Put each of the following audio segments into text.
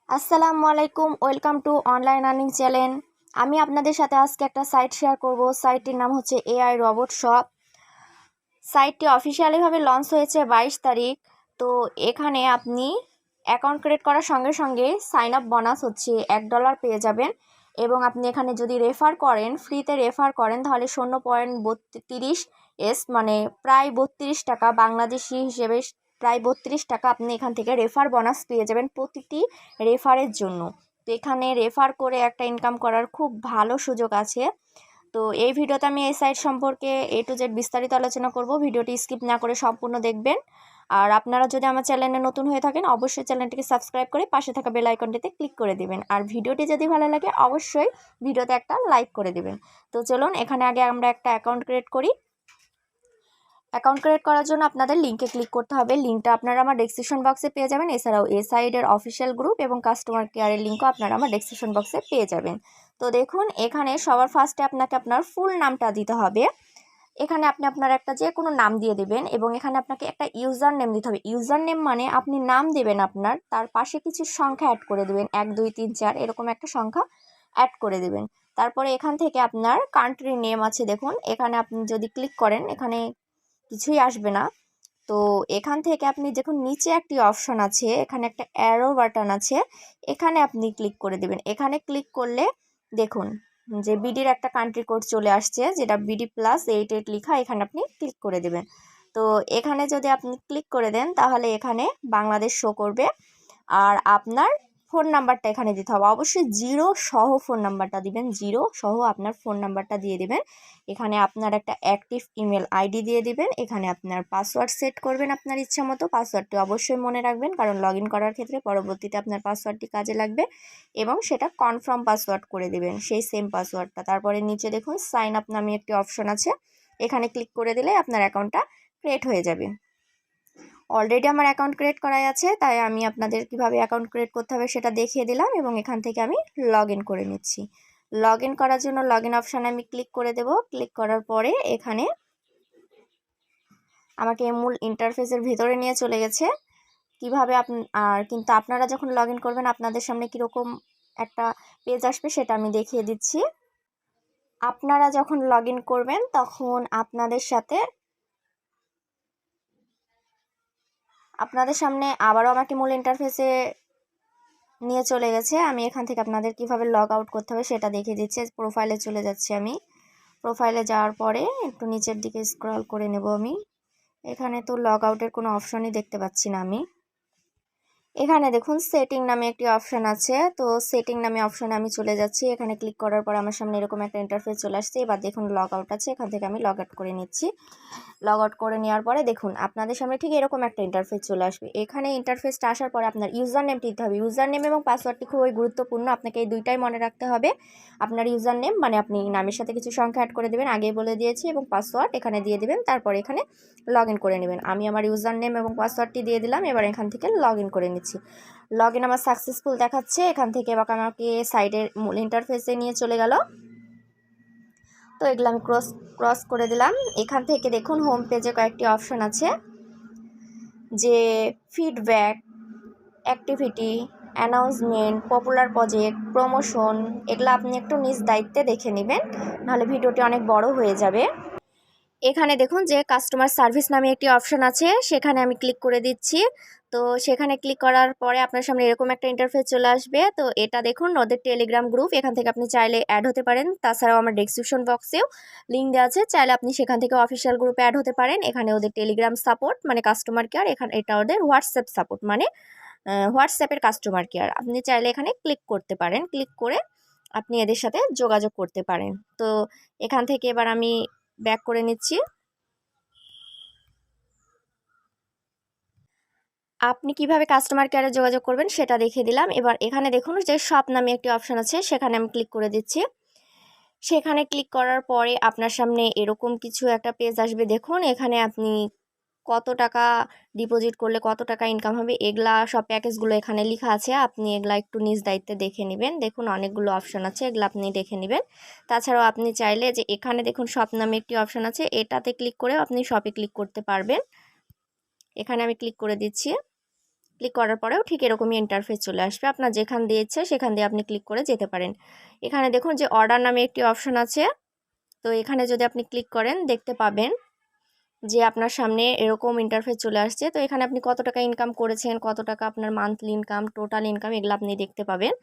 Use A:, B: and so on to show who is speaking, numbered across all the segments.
A: আসসালামু আলাইকুম, welcome to online earning channel. আমি আপনাদের সাথে আজকে একটা সাইট শেয়ার করব। সাইটটির নাম হচ্ছে এআই রোবট শপ। সাইটটি অফিসিয়ালিভাবে লঞ্চ হয়েছে 22 তারিখ। তো এখানে আপনি অ্যাকাউন্ট ক্রিয়েট করার সঙ্গে সঙ্গে সাইন আপ বোনাস হচ্ছে $1 পেয়ে যাবেন। এবং আপনি এখানে যদি রেফার করেন, ফ্রিতে রেফার করেন, তাহলে 0.32 মানে প্রায় 32 টাকা বাংলাদেশি হিসেবে প্রায় 32 টাকা আপনি এখান থেকে রেফার বোনাস পেয়ে যাবেন প্রতিটি রেফারের জন্য। তো এখানে রেফার করে একটা ইনকাম করার খুব ভালো সুযোগ আছে। তো এই ভিডিওতে আমি এই সাইট সম্পর্কে A to Z বিস্তারিত আলোচনা করব। ভিডিওটি স্কিপ না করে সম্পূর্ণ দেখবেন। আর আপনারা যদি আমার চ্যানেলে নতুন হয়ে থাকেন, অবশ্যই চ্যানেলটিকে সাবস্ক্রাইব করে পাশে থাকা বেল আইকনটিতে ক্লিক করে দিবেন। আর ভিডিওটি যদি ভালো লাগে অবশ্যই ভিডিওতে একটা লাইক করে দিবেন। তো চলুন এখানে আগে আমরা একটা অ্যাকাউন্ট ক্রিয়েট করি। অ্যাকাউন্ট ক্রিয়েট করার জন্য আপনাদের লিঙ্কে ক্লিক করতে হবে। লিঙ্কটা আপনারা আমার ডেসক্রিপশন বক্সে পেয়ে যাবেন। এছাড়াও এই সাইটের অফিসিয়াল গ্রুপ এবং কাস্টমার কেয়ারের লিঙ্কও আপনারা আমার ডেসক্রিপশন বক্সে পেয়ে যাবেন। তো দেখুন, এখানে সবার ফার্স্টে আপনাকে আপনার ফুল নামটা দিতে হবে। এখানে আপনি আপনার একটা যে কোনো নাম দিয়ে দেবেন এবং এখানে আপনাকে একটা ইউজার নেম দিতে হবে। ইউজার নেম মানে আপনি নাম দেবেন আপনার, তার পাশে কিছু সংখ্যা অ্যাড করে দেবেন, 1 2 3 4 এরকম একটা সংখ্যা অ্যাড করে দেবেন। তারপরে এখান থেকে আপনার কান্ট্রি নেম আছে, দেখুন এখানে আপনি যদি ক্লিক করেন এখানে কিছুই আসবে না। তো এখান থেকে আপনি দেখুন নিচে একটি অপশন আছে, এখানে একটা অ্যারো বাটন আছে, এখানে আপনি ক্লিক করে দেবেন। এখানে ক্লিক করলে দেখুন যে বিডির একটা কান্ট্রি কোড চলে আসছে, যেটা BD+88 লেখা, এখানে আপনি ক্লিক করে দেবেন। তো এখানে যদি আপনি ক্লিক করে দেন তাহলে এখানে বাংলাদেশ শো করবে। আর আপনার ফোন নাম্বারটা এখানে দিতে হবে, অবশ্যই 0 সহ ফোন নাম্বারটা দিবেন, 0 সহ আপনার ফোন নাম্বারটা দিয়ে দিবেন। এখানে আপনার একটা অ্যাক্টিভ ইমেল আইডি দিয়ে দিবেন। এখানে আপনার পাসওয়ার্ড সেট করবেন আপনার ইচ্ছা মতো। পাসওয়ার্ডটি অবশ্যই মনে রাখবেন, কারণ লগ ইন করার ক্ষেত্রে পরবর্তীতে আপনার পাসওয়ার্ডটি কাজে লাগবে। এবং সেটা কনফার্ম পাসওয়ার্ড করে দেবেন, সেই সেম পাসওয়ার্ডটা। তারপরে নিচে দেখুন সাইন আপ নামে একটি অপশন আছে, এখানে ক্লিক করে দিলে আপনার অ্যাকাউন্টটা ক্রিয়েট হয়ে যাবে। অলরেডি আমার অ্যাকাউন্ট ক্রিয়েট করাই আছে, তাই আমি আপনাদের কিভাবে অ্যাকাউন্ট ক্রিয়েট করতে হবে সেটা দেখিয়ে দিলাম এবং এখান থেকে আমি লগ ইন করে নিচ্ছি। লগ ইন করার জন্য লগ ইন অপশানে আমি ক্লিক করে দেব। ক্লিক করার পরে এখানে আমাকে মূল ইন্টারফেসের ভিতরে নিয়ে চলে গেছে। কিভাবে কিন্তু আপনারা যখন লগ ইন করবেন আপনাদের সামনে কীরকম একটা পেজ আসবে সেটা আমি দেখিয়ে দিচ্ছি। আপনারা যখন লগ ইন করবেন তখন আপনাদের সামনে আবারও আমাকে মূল ইন্টারফেসে নিয়ে চলে গেছে। আমি এখান থেকে আপনাদের কিভাবে লগ আউট করতে হবে সেটা দেখিয়ে দিচ্ছি। প্রোফাইলে চলে যাচ্ছি আমি। প্রোফাইলে যাওয়ার পরে একটু নিচের দিকে স্ক্রল করে নেব আমি। এখানে তো লগ আউটের কোনো অপশনই দেখতে পাচ্ছি না আমি। এখানে দেখুন সেটিং নামে একটি অপশান আছে, তো সেটিং নামে অপশানে আমি চলে যাচ্ছি। এখানে ক্লিক করার পর আমার সামনে এরকম একটা ইন্টারফেস চলে আসছে। এবার দেখুন লগ আউট আছে, এখান থেকে আমি লগ আউট করে নিচ্ছি। লগ আউট করে নেওয়ার পরে দেখুন আপনাদের সামনে ঠিক এরকম একটা ইন্টারফেস চলে আসবে। এখানে ইন্টারফেসটা আসার পরে আপনার ইউজার নেমটি দিতে হবে। ইউজার নেম এবং পাসওয়ার্ডটি খুবই গুরুত্বপূর্ণ, আপনাকে এই দুইটাই মনে রাখতে হবে। আপনার ইউজার নেম মানে আপনি নামের সাথে কিছু সংখ্যা অ্যাড করে দেবেন, আগেই বলে দিয়েছি, এবং পাসওয়ার্ড এখানে দিয়ে দেবেন। তারপর এখানে লগ ইন করে নেবেন। আমি আমার ইউজার নেম এবং পাসওয়ার্ডটি দিয়ে দিলাম। এবার এখান থেকে লগ ইন করে নিচ্ছি। লগ ইন আমার সাকসেসফুল দেখাচ্ছে। এখান থেকে এবার আমাকে সাইডের মূল ইন্টারফেসে নিয়ে চলে গেল। তো এগুলো আমি ক্রস করে দিলাম। এখান থেকে দেখুন হোম পেজে কয়েকটি অপশন আছে, যে feedback, activity, announcement, popular project, promotion, এগুলো আপনি একটু নিজ দায়িত্বে দেখে নেবেন, নাহলে ভিডিওটি অনেক বড় হয়ে যাবে। এখানে দেখুন যে কাস্টমার সার্ভিস নামে একটি অপশন আছে, সেখানে আমি ক্লিক করে দিচ্ছি। তো সেখানে ক্লিক করার পরে আপনার সামনে এরকম একটা ইন্টারফেস চলে আসবে। তো এটা দেখুন ওদের টেলিগ্রাম গ্রুপ, এখান থেকে আপনি চাইলে অ্যাড হতে পারেন। তাছাড়াও আমার ডেসক্রিপশন বক্সেও লিঙ্ক দেওয়া আছে, চাইলে আপনি সেখান থেকে অফিসিয়াল গ্রুপে অ্যাড হতে পারেন। এখানে ওদের টেলিগ্রাম সাপোর্ট মানে কাস্টমার কেয়ার, এখানে এটা ওদের হোয়াটসঅ্যাপ সাপোর্ট মানে হোয়াটসঅ্যাপের কাস্টমার কেয়ার। আপনি চাইলে এখানে ক্লিক করতে পারেন, ক্লিক করে আপনি এদের সাথে যোগাযোগ করতে পারেন। তো এখান থেকে এবার আমি ব্যাক করে নিচ্ছি। আপনি কিভাবে কাস্টমার কেয়ারে যোগাযোগ করবেন সেটা দেখিয়ে দিলাম। এবার এখানে দেখুন যে শপ নামে একটি অপশান আছে, সেখানে আমি ক্লিক করে দিচ্ছি। সেখানে ক্লিক করার পরে আপনার সামনে এরকম কিছু একটা পেজ আসবে। দেখুন এখানে আপনি কত টাকা ডিপোজিট করলে কত টাকা ইনকাম হবে, এগুলা সব প্যাকেজগুলো এখানে লেখা আছে। আপনি এগুলা একটু নিজ দায়িত্বে দেখে নেবেন। দেখুন অনেকগুলো অপশান আছে, এগুলো আপনি দেখে নেবেন। তাছাড়াও আপনি চাইলে যে এখানে দেখুন শপ নামে একটি অপশান আছে, এটাতে ক্লিক করেও আপনি শপে ক্লিক করতে পারবেন। এখানে আমি ক্লিক করে দিচ্ছি। ক্লিক করার পরেও ঠিক এরকমই ইন্টারফেস চলে আসবে। আপনার যেখান দিয়ে ইচ্ছে সেখান দিয়ে আপনি ক্লিক করে যেতে পারেন। এখানে দেখুন যে অর্ডার নামে একটি অপশন আছে, তো এখানে যদি আপনি ক্লিক করেন দেখতে পাবেন যে আপনার সামনে এরকম ইন্টারফেস চলে আসছে। তো এখানে আপনি কত টাকা ইনকাম করেছেন, কত টাকা আপনার মান্থলি ইনকাম, টোটাল ইনকাম, এগুলো আপনি দেখতে পাবেন।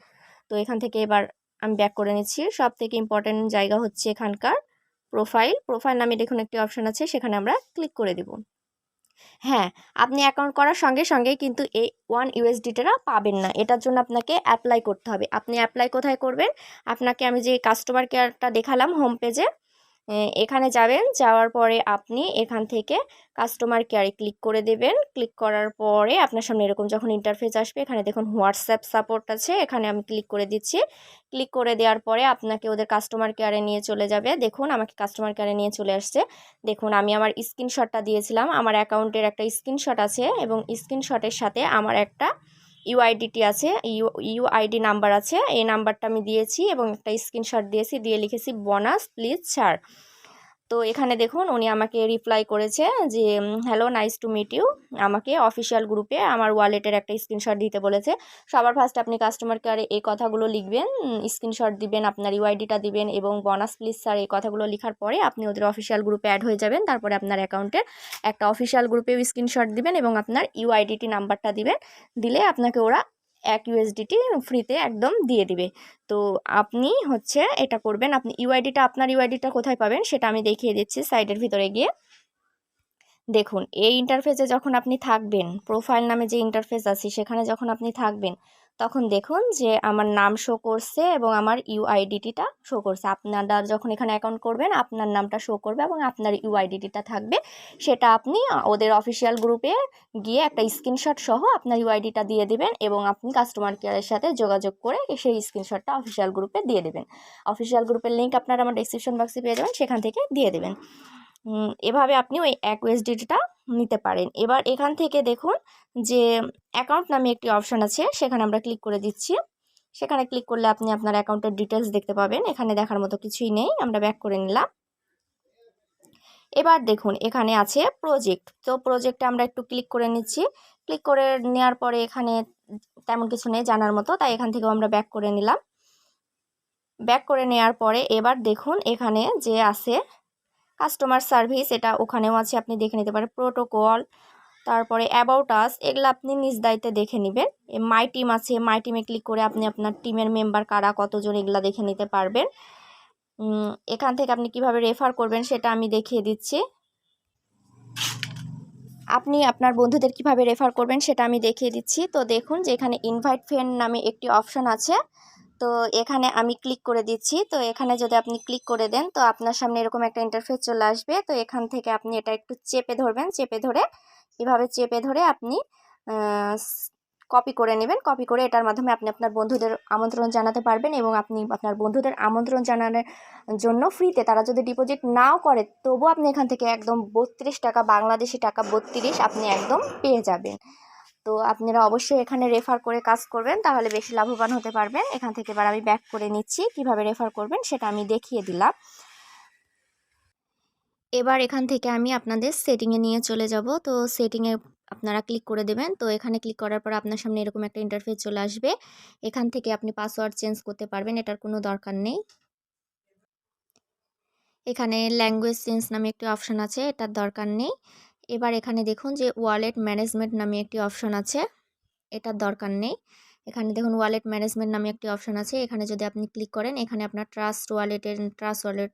A: তো এখান থেকে এবার আমি ব্যাক করে নিচ্ছি। সব থেকে ইম্পর্টেন্ট জায়গা হচ্ছে এখানকার প্রোফাইল নামে দেখুন একটি অপশন আছে, সেখানে আমরা ক্লিক করে দেব। হ্যাঁ, আপনি অ্যাকাউন্ট করার সঙ্গে সঙ্গেই কিন্তু এই 1 ইউএসডিটা পাবেন না। এটার জন্য আপনাকে অ্যাপ্লাই করতে হবে। আপনি অ্যাপ্লাই কোথায় করবেন? আপনাকে আমি যে কাস্টমার কেয়ারটা দেখালাম হোম পেজে, এখানে যাবেন, যাওয়ার পরে আপনি এখান থেকে কাস্টমার কেয়ারে ক্লিক করে দেবেন। ক্লিক করার পরে আপনার সামনে এরকম যখন ইন্টারফেস আসবে, এখানে দেখুন হোয়াটসঅ্যাপ সাপোর্ট আছে, এখানে আমি ক্লিক করে দিচ্ছি। ক্লিক করে দেওয়ার পরে আপনাকে ওদের কাস্টমার কেয়ারে নিয়ে চলে যাবে। দেখুন আমাকে কাস্টমার কেয়ারে নিয়ে চলে আসছে। দেখুন আমি আমার স্ক্রিনশটটা দিয়েছিলাম, আমার অ্যাকাউন্টের একটা স্ক্রিনশট আছে এবং স্ক্রিনশটের সাথে আমার একটা ইউআইডিটি আছে, ইউআইডি নাম্বার আছে, এই নাম্বারটা আমি দিয়েছি এবং একটা স্ক্রিনশট দিয়েছি, দিয়ে লিখেছি বোনাস প্লিজ স্যার। তো এখানে দেখুন উনি আমাকে রিপ্লাই করেছে যে hello, nice to meet you. আমাকে অফিসিয়াল গ্রুপে আমার ওয়ালেটের একটা স্ক্রিনশট দিতে বলেছে। সবার ফার্স্ট আপনি কাস্টমার কেয়ারে এই কথাগুলো লিখবেন, স্ক্রিনশট দিবেন, আপনার ইউআইডিটা দিবেন এবং বোনাস প্লিজ স্যার এই কথাগুলো লেখার পরে আপনি ওদের অফিসিয়াল গ্রুপে অ্যাড হয়ে যাবেন। তারপরে আপনার অ্যাকাউন্টের একটা অফিসিয়াল গ্রুপেও স্ক্রিনশট দিবেন এবং আপনার ইউআইডিটি নাম্বারটা দিবেন। দিলে আপনাকে ওরা 1 ইউএসডিটি ফ্রিতে একদম দিয়ে দিবে। তো আপনি হচ্ছে এটা করবেন। আপনি আপনার ইউআইডিটা কোথায় পাবেন সেটা আমি দেখিয়ে দিচ্ছি সাইটের ভিতরে গিয়ে। দেখুন এই ইন্টারফেসে যখন আপনি থাকবেন, প্রোফাইল নামে যে ইন্টারফেস আছে সেখানে যখন আপনি থাকবেন, তখন দেখুন যে আমার নাম শো করছে এবং আমার ইউআইডিটিটা শো করছে। আপনারা যখন এখানে অ্যাকাউন্ট করবেন আপনার নামটা শো করবে এবং আপনার ইউআইডিটিটা থাকবে। সেটা আপনি ওদের অফিসিয়াল গ্রুপে গিয়ে একটা স্ক্রিনশট সহ আপনার ইউআইডিটা দিয়ে দেবেন এবং আপনি কাস্টমার কেয়ারের সাথে যোগাযোগ করে সেই স্ক্রিনশটটা অফিসিয়াল গ্রুপে দিয়ে দেবেন। অফিসিয়াল গ্রুপের লিঙ্ক আপনারা আমার ডেসক্রিপশন বক্সে পেয়ে যাবেন, সেখান থেকে দিয়ে দেবেন। এভাবে আপনি ওই 1 ইউএসডিটা নিতে পারেন। এবার এখান থেকে দেখুন যে অ্যাকাউন্ট নামে একটি অপশন আছে, সেখানে আমরা ক্লিক করে দিচ্ছি। সেখানে ক্লিক করলে আপনি আপনার অ্যাকাউন্টের ডিটেলস দেখতে পাবেন। এখানে দেখার মতো কিছুই নেই, আমরা ব্যাক করে নিলাম। এবার দেখুন এখানে আছে প্রজেক্ট, তো প্রজেক্টে আমরা একটু ক্লিক করে নিচ্ছি। ক্লিক করে নেওয়ার পরে এখানে তেমন কিছু নেই জানার মতো, তাই এখান থেকেও আমরা ব্যাক করে নিলাম। ব্যাক করে নেওয়ার পরে এবার দেখুন এখানে যে আছে কাস্টমার সার্ভিস, এটা ওখানেও আছে, আপনি দেখে নিতে পারেন। প্রোটোকল, তারপরে অ্যাবাউট আস, এগুলো আপনি নিজ দায়িত্বে দেখে নেবেন। মাই টিম আছে, মাই টিমে ক্লিক করে আপনি আপনার টিমের মেম্বার কারা, কতজন, এগুলো দেখে নিতে পারবেন। এখান থেকে আপনি কিভাবে রেফার করবেন সেটা আমি দেখিয়ে দিচ্ছি। আপনি আপনার বন্ধুদের কিভাবে রেফার করবেন সেটা আমি দেখিয়ে দিচ্ছি। তো দেখুন যে এখানে ইনভাইট ফ্রেন্ড নামে একটি অপশন আছে, তো এখানে আমি ক্লিক করে দিচ্ছি। তো এখানে যদি আপনি ক্লিক করে দেন তো আপনার সামনে এরকম একটা ইন্টারফেস চলে আসবে। তো এখান থেকে আপনি এটা একটু চেপে ধরবেন, চেপে ধরে এভাবে চেপে ধরে আপনি কপি করে নেবেন। কপি করে এটার মাধ্যমে আপনি আপনার বন্ধুদের আমন্ত্রণ জানাতে পারবেন এবং আপনি আপনার বন্ধুদের আমন্ত্রণ জানানোর জন্য ফ্রিতে, তারা যদি ডিপোজিট নাও করে তবুও আপনি এখান থেকে একদম 32 টাকা, বাংলাদেশি টাকা 32 আপনি একদম পেয়ে যাবেন। তো আপনারা অবশ্যই এখানে রেফার করে কাজ করবেন, তাহলে বেশি লাভবান হতে পারবেন। এখান থেকে এবার আমি ব্যাক করে নিচ্ছি, কিভাবে রেফার করবেন সেটা আমি দেখিয়ে দিলাম। এবার এখান থেকে আমি আপনাদের সেটিংয়ে নিয়ে চলে যাব। তো সেটিংয়ে আপনারা ক্লিক করে দেবেন। তো এখানে ক্লিক করার পর আপনার সামনে এরকম একটা ইন্টারফেস চলে আসবে। এখান থেকে আপনি পাসওয়ার্ড চেঞ্জ করতে পারবেন, এটার কোনো দরকার নেই। এখানে ল্যাঙ্গুয়েজ চেঞ্জ নামে একটি অপশন আছে, এটার দরকার নেই। এবার এখানে দেখুন যে ওয়ালেট ম্যানেজমেন্ট নামে একটি অপশন আছে, এটার দরকার নেই। এখানে দেখুন ওয়ালেট ম্যানেজমেন্ট নামে একটি অপশন আছে, এখানে যদি আপনি ক্লিক করেন এখানে আপনার ট্রাস্ট ওয়ালেট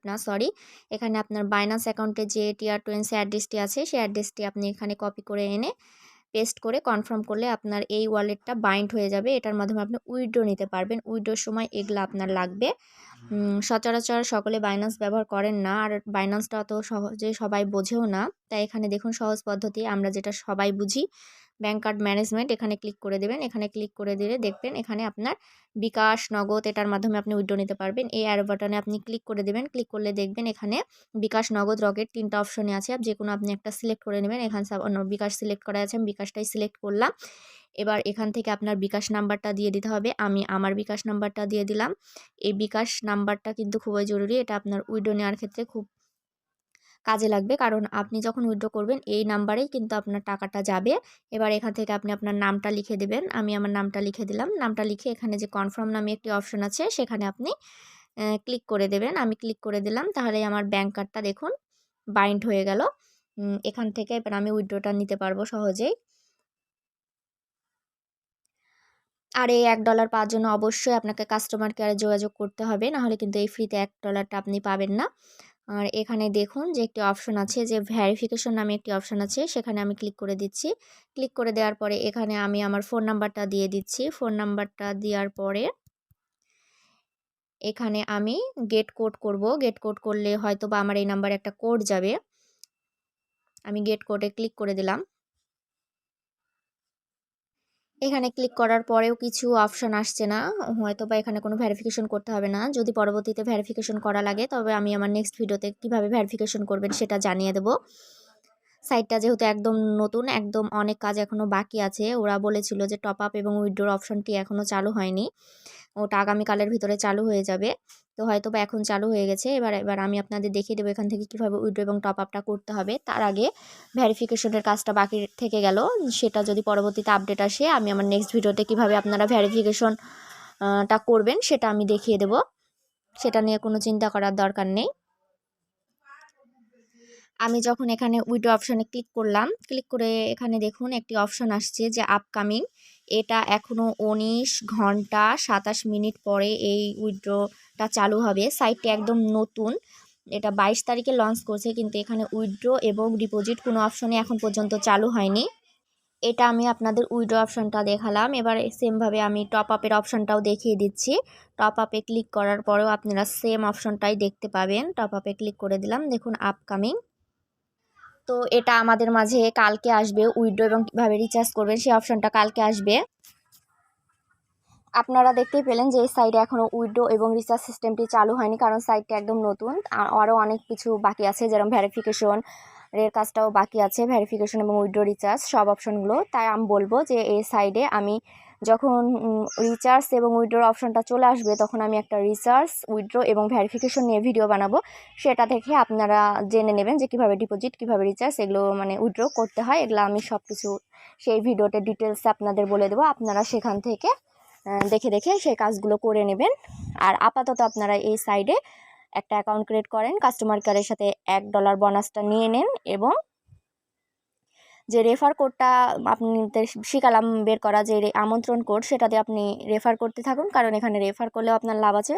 A: না সরি, এখানে আপনার বাইন্যান্স অ্যাকাউন্টে যে TR20 অ্যাড্রেসটি আছে সেই অ্যাড্রেসটি আপনি এখানে কপি করে এনে পেস্ট করে কনফার্ম করলে আপনার এই ওয়ালেটটা বাইন্ড হয়ে যাবে। এটার মাধ্যমে আপনি উইথড্র নিতে পারবেন। উইথড্রোর সময় এগুলো আপনার লাগবে। সচরাচর সকলে বাইন্যান্স ব্যবহার করেন না, আর বাইন্যান্সটা অত সহজে সবাই বোঝেও না। তাই এখানে দেখুন সহজ পদ্ধতি, আমরা যেটা সবাই বুঝি, ব্যাঙ্ক কার্ড ম্যানেজমেন্ট, এখানে ক্লিক করে দেবেন। এখানে ক্লিক করে দিলে দেখবেন এখানে আপনার বিকাশ, নগদ, এটার মাধ্যমে আপনি উইথড্র নিতে পারবেন। এই অ্যারো বাটনে আপনি ক্লিক করে দেবেন। ক্লিক করলে দেখবেন এখানে বিকাশ, নগদ, রকেট 3টা অপশনে আছে, যে কোনো আপনি একটা সিলেক্ট করে নেবেন। এখানে বিকাশ সিলেক্ট করা আছে, আমি বিকাশটাই সিলেক্ট করলাম। এবার এখান থেকে আপনার বিকাশ নাম্বারটা দিয়ে দিতে হবে, আমি আমার বিকাশ নাম্বারটা দিয়ে দিলাম। এই বিকাশ নাম্বারটা কিন্তু খুবই জরুরি, এটা আপনার উইথড্র নেওয়ার ক্ষেত্রে খুব কাজে লাগবে, কারণ আপনি যখন উইথড্র করবেন এই নাম্বারেই কিন্তু আপনার টাকাটা যাবে। এবার এখান থেকে আপনি আপনার নামটা লিখে দেবেন। আমি আমার নামটা লিখে দিলাম। নামটা লিখে এখানে যে কনফার্ম নামে একটি অপশন আছে সেখানে আপনি ক্লিক করে দেবেন। আমি ক্লিক করে দিলাম, তাহলে আমার ব্যাংক কার্ডটা দেখুন বাইন্ড হয়ে গেল। এখান থেকে এবার আমি উইথড্রটা নিতে পারবো সহজেই। আর এই $1 পাওয়ার জন্য অবশ্যই আপনাকে কাস্টমার কেয়ারে যোগাযোগ করতে হবে, নাহলে কিন্তু এই ফ্রিতে $1টা আপনি পাবেন না। আর এখানে দেখুন যে একটি অপশন আছে, যে ভেরিফিকেশন নামে একটি অপশন আছে, সেখানে আমি ক্লিক করে দিচ্ছি। ক্লিক করে দেওয়ার পরে এখানে আমি আমার ফোন নাম্বারটা দিয়ে দিচ্ছি। ফোন নাম্বারটা দেওয়ার পরে এখানে আমি গেট কোড করব। গেট কোড করলে হয়তো বা আমার এই নাম্বারে একটা কোড যাবে। আমি গেট কোডে ক্লিক করে দিলাম। এখানে ক্লিক করার পরেও কিছু অপশান আসছে না, হয়তো বা এখানে কোনো ভেরিফিকেশন করতে হবে না। যদি পরবর্তীতে ভেরিফিকেশন করা লাগে তবে আমি আমার নেক্সট ভিডিওতে কিভাবে ভেরিফিকেশন করবেন সেটা জানিয়ে দেব। সাইটটা যেহেতু একদম নতুন, একদম অনেক কাজ এখনও বাকি আছে। ওরা বলেছিল যে টপ আপ এবং উইথড্রর অপশনটি এখনও চালু হয়নি, ওটা আগামীকালের ভিতরে চালু হয়ে যাবে। তো হয়তো বা এখন চালু হয়ে গেছে। এবার আমি আপনাদের দেখিয়ে দেবো এখান থেকে কীভাবে উইথড্র এবং টপ আপটা করতে হবে। তার আগে ভেরিফিকেশনের কাজটা বাকি থেকে গেল, সেটা যদি পরবর্তীতে আপডেট আসে আমি আমার নেক্সট ভিডিওতে কীভাবে আপনারা ভেরিফিকেশনটা করবেন সেটা আমি দেখিয়ে দেব। সেটা নিয়ে কোনো চিন্তা করার দরকার নেই। আমি যখন এখানে উইথড্র অপশানে ক্লিক করলাম, ক্লিক করে এখানে দেখুন একটি অপশান আসছে যে আপকামিং। এটা এখনও 19 ঘন্টা 27 মিনিট পরে এই উইথড্রটা চালু হবে। সাইটটি একদম নতুন, এটা 22 তারিখে লঞ্চ করছে, কিন্তু এখানে উইথড্র এবং ডিপোজিট কোনো অপশনে এখন পর্যন্ত চালু হয়নি। এটা আমি আপনাদের উইথড্র অপশানটা দেখালাম। এবার সেমভাবে আমি টপ আপের অপশানটাও দেখিয়ে দিচ্ছি। টপ আপে ক্লিক করার পরেও আপনারা সেম অপশানটাই দেখতে পাবেন। টপ আপে ক্লিক করে দিলাম, দেখুন আপকামিং। তো এটা আমাদের মাঝে কালকে আসবে, উইথড্র এবং কীভাবে রিচার্জ করবেন সেই অপশানটা কালকে আসবে। আপনারা দেখতেই পেলেন যে এই সাইটে এখনও উইথড্র এবং রিচার্জ সিস্টেমটি চালু হয়নি, কারণ সাইটটা একদম নতুন। আরও অনেক কিছু বাকি আছে, যেরকম ভেরিফিকেশন এর কাজটাও বাকি আছে, ভেরিফিকেশন এবং উইথড্র রিচার্জ সব অপশনগুলো। তাই আমি বলবো যে এই সাইডে আমি যখন রিচার্জ এবং উইথড্র অপশনটা চলে আসবে তখন আমি একটা রিচার্জ, উইথড্র এবং ভেরিফিকেশন নিয়ে ভিডিও বানাবো। সেটা দেখে আপনারা জেনে নেবেন যে কীভাবে ডিপোজিট, কীভাবে রিচার্জ, এগুলো মানে উইথড্র করতে হয়। এগুলো আমি সব কিছু সেই ভিডিওতে ডিটেলসে আপনাদের বলে দেবো। আপনারা সেখান থেকে দেখে দেখে সেই কাজগুলো করে নেবেন। আর আপাতত আপনারা এই সাইডে একটা অ্যাকাউন্ট ক্রিয়েট করেন, কাস্টমার কেয়ারের সাথে $1 বোনাসটা নিয়ে নেন, এবং যে রেফার কোডটা আপনাদের শিখালাম বের করা, যে আমন্ত্রণ কোড, সেটাতে আপনি রেফার করতে থাকুন, কারণ এখানে রেফার করলেও আপনার লাভ আছে।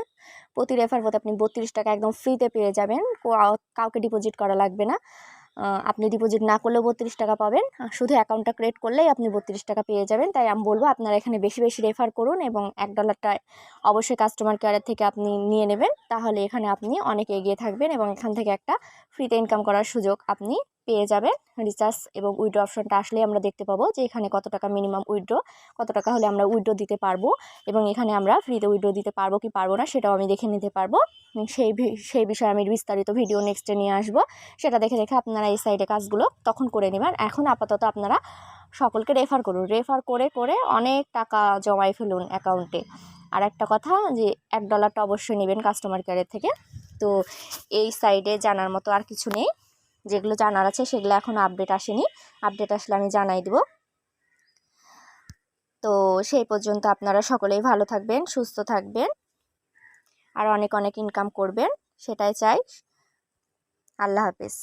A: প্রতি রেফার প্রতি আপনি 32 টাকা একদম ফ্রিতে পেয়ে যাবেন, কাউকে ডিপোজিট করা লাগবে না। আপনি ডিপোজিট না করলেও 32 টাকা পাবেন, শুধু অ্যাকাউন্টটা ক্রিয়েট করলেই আপনি 32 টাকা পেয়ে যাবেন। তাই আমি বলবো আপনারা এখানে বেশি বেশি রেফার করুন, এবং $1টা অবশ্যই কাস্টমার কেয়ারের থেকে আপনি নিয়ে নেবেন, তাহলে এখানে আপনি অনেক এগিয়ে থাকবেন এবং এখান থেকে একটা ফ্রিতে ইনকাম করার সুযোগ আপনি পেয়ে যাবেন। রিচার্জ এবং উইথড্র অপশনটা আসলে আমরা দেখতে পাবো যে এখানে কত টাকা মিনিমাম উইথড্র, কত টাকা হলে আমরা উইথড্র দিতে পারবো, এবং এখানে আমরা ফ্রিতে উইথড্র দিতে পারবো কি পারবো না সেটাও আমি দেখে নিতে পারবো। সেই বিষয়ে আমি বিস্তারিত ভিডিও নেক্সটে নিয়ে আসবো, সেটা দেখে দেখে আপনারা এই সাইডে কাজগুলো তখন করে নেবেন। এখন আপাতত আপনারা সকলকে রেফার করুন, রেফার করে করে অনেক টাকা জমাই ফেলুন অ্যাকাউন্টে। আর একটা কথা, যে $1টা অবশ্যই নেবেন কাস্টমার কেয়ারের থেকে। তো এই সাইডে জানার মতো আর কিছু নেই, যেগুলো জানার আছে সেগুলো এখনও আপডেট আসেনি, আপডেট আসলে আমি জানাই দেব। তো সেই পর্যন্ত আপনারা সকলেই ভালো থাকবেন, সুস্থ থাকবেন, আর অনেক অনেক ইনকাম করবেন, সেটাই চাই। আল্লাহ হাফেজ।